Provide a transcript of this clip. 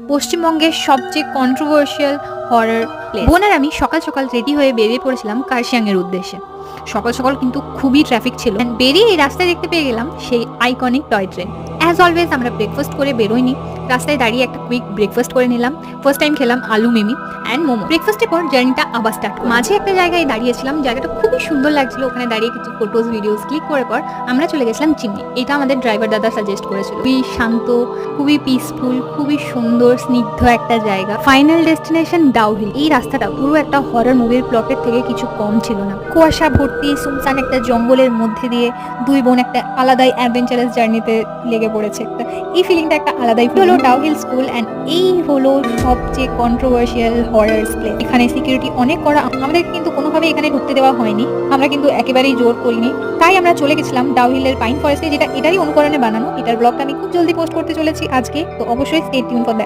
পশ্চিমবঙ্গের সবচেয়ে controversial horror place. বোন আর আমি সকাল সকাল রেডি হয়ে বেরিয়ে পড়েছিলাম কার্শিয়াংয়ের উদ্দেশ্যে। সকাল সকাল কিন্তু খুবই ট্রাফিক ছিল। And বেরিয়ে এই রাস্তায় দেখতে পেয়ে গেলাম সেই iconic toy train. As always আমরা ব্রেকফাস্ট করে বেরোইনি, রাস্তায় দাঁড়িয়ে একটা কুইক ব্রেকফাস্ট করে নিলাম। ফার্স্ট টাইম খেলাম আলু মিমি অ্যান্ড মোমো। ব্রেকফাস্টের পর জার্নিটা আবার স্টার্ট। মাঝে একটা জায়গায় দাঁড়িয়েছিলাম, জায়গাটা খুবই সুন্দর লাগছিল। ওখানে দাঁড়িয়ে কিছু ফটোজ ভিডিওস ক্লিক করার পর আমরা চলে গেছিলাম চিমনি। এটা আমাদের ড্রাইভার দাদা সাজেস্ট করেছিল। খুবই শান্ত, খুবই পিসফুল, খুবই সুন্দর স্নিগ্ধ একটা জায়গা। Final destination Dowhill. এই রাস্তাটা পুরো একটা হরর মুভির প্লটের থেকে কিছু কম ছিল না। কুয়াশা ভর্তি সুনসান একটা জঙ্গলের মধ্যে দিয়ে দুই বোন একটা আলাদাই অ্যাডভেঞ্চারাস জার্নিতে লেগে পড়েছে। একটা এই ফিলিংটা একটা আলাদাই হলো ডাউহিল স্কুল। অ্যান্ড এই হলো সবচেয়ে কন্ট্রোভার্সিয়াল হরর প্লেস। এখানে সিকিউরিটি অনেক করা, আমাদের কিন্তু কোনোভাবে এখানে ঢুকতে দেওয়া হয়নি। আমরা কিন্তু একেবারেই জোর করিনি, তাই আমরা চলে গেছিলাম ডাউহিলের পাইন ফরেস্টে, যেটা এটারই অনুকরণে বানানো। এটার ব্লগটা আমি খুব জলদি পোস্ট করতে চলেছি আজকে, তো অবশ্যই স্টে টিউন ফর দ্যাট।